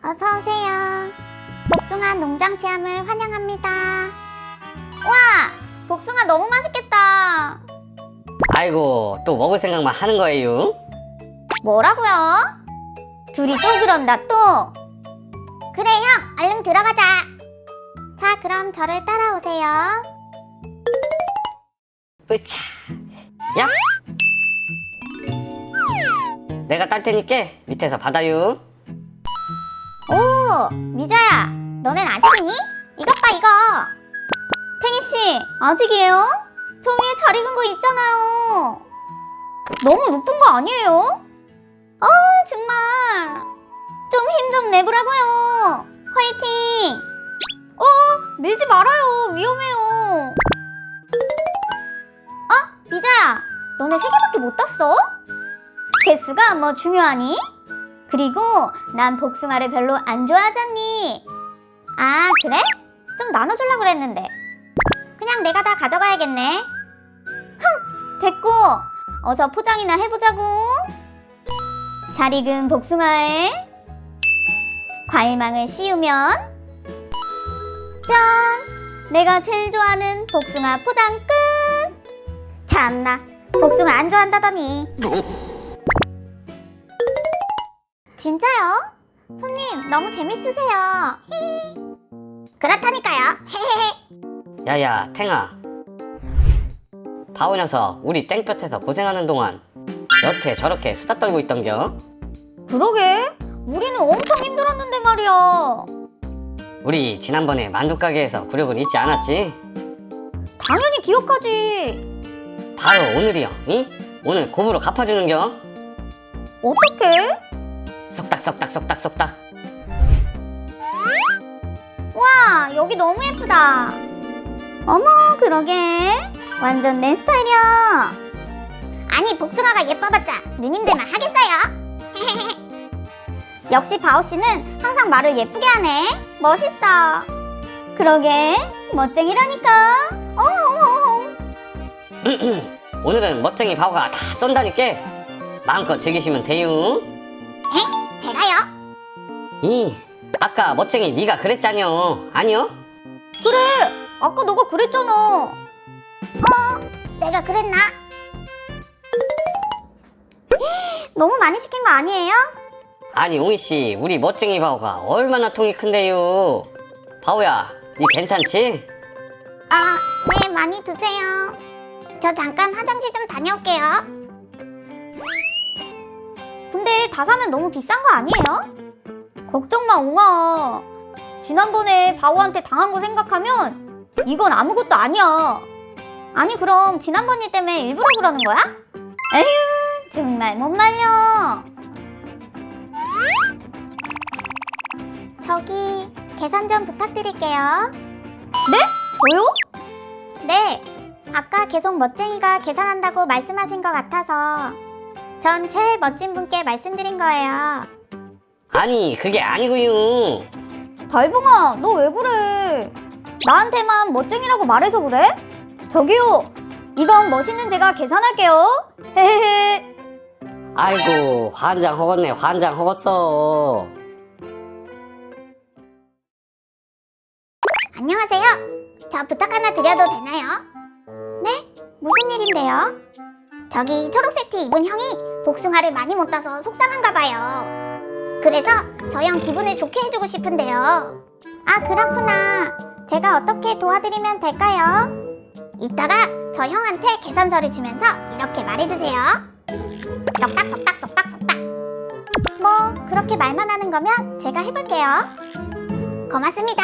어서오세요. 복숭아 농장 체험을 환영합니다. 와! 복숭아 너무 맛있겠다. 아이고, 또 먹을 생각만 하는 거예요? 뭐라고요? 둘이 또 그런다 또? 그래 형, 얼른 들어가자. 자, 그럼 저를 따라오세요. 으차. 야! 내가 딸 테니까 밑에서 받아요. 오, 미자야, 너넨 아직이니? 이것 봐 이거. 탱이씨, 아직이에요? 저 위에 잘 익은 거 있잖아요. 너무 높은 거 아니에요? 아, 정말 좀 힘 좀 내보라고요. 화이팅. 밀지 말아요, 위험해요. 미자야, 너네 3개밖에 못 땄어? 개수가 뭐 중요하니? 그리고 난 복숭아를 별로 안 좋아하잖니. 아, 그래? 좀 나눠주려고 그랬는데. 그냥 내가 다 가져가야겠네. 됐고, 어서 포장이나 해보자고. 잘 익은 복숭아에 과일망을 씌우면 짠! 내가 제일 좋아하는 복숭아 포장 끝! 참나, 복숭아 안 좋아한다더니. 진짜요? 손님, 너무 재밌으세요. 히히. 그렇다니까요. 헤헤헤. 야야, 탱아. 바오 녀석, 우리 땡볕에서 고생하는 동안 여태 저렇게 수다 떨고 있던겨? 그러게, 우리는 엄청 힘들었는데 말이야. 우리 지난번에 만두가게에서 굴욕은 잊지 않았지? 당연히 기억하지. 바로 오늘이요, 이? 오늘 곱으로 갚아주는겨? 어떡해? 쏙닥. 와, 여기 너무 예쁘다. 어머, 그러게. 완전 내 스타일이야. 아니, 복숭아가 예뻐봤자 누님들만 하겠어요. 역시 바오씨는 항상 말을 예쁘게 하네. 멋있어. 그러게, 멋쟁이라니까. 오늘은 멋쟁이 바오가 다 쏜다니까 마음껏 즐기시면 돼요. 엥? 제가요? 이, 아까 멋쟁이 네가 그랬잖여. 아니요? 그래, 아까 너가 그랬잖아. 내가 그랬나? 너무 많이 시킨 거 아니에요? 아니 옹이씨, 우리 멋쟁이 바오가 얼마나 통이 큰데요. 바오야, 니 괜찮지? 네, 많이 드세요. 저 잠깐 화장실 좀 다녀올게요. 근데 다 사면 너무 비싼 거 아니에요? 걱정 마, 옹아. 지난번에 바오한테 당한 거 생각하면 이건 아무것도 아니야. 아니, 그럼 지난번 일 때문에 일부러 그러는 거야? 에휴, 정말 못 말려. 저기 계산 좀 부탁드릴게요. 네? 저요? 네, 아까 계속 멋쟁이가 계산한다고 말씀하신 것 같아서 전 제일 멋진 분께 말씀드린 거예요. 아니 그게 아니고요. 달봉아, 너 왜 그래? 나한테만 멋쟁이라고 말해서 그래? 저기요, 이건 멋있는 제가 계산할게요. 헤헤헤. 아이고, 환장 허겄네, 환장 허겄어. 안녕하세요. 저 부탁 하나 드려도 되나요? 네? 무슨 일인데요? 저기 초록색 티 입은 형이 복숭아를 많이 못 따서 속상한가 봐요. 그래서 저 형 기분을 좋게 해주고 싶은데요. 아, 그렇구나. 제가 어떻게 도와드리면 될까요? 이따가 저 형한테 계산서를 주면서 이렇게 말해주세요. 쏙닥. 뭐 그렇게 말만 하는 거면 제가 해볼게요. 고맙습니다.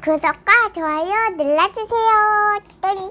구독과 좋아요 눌러주세요. 뚠.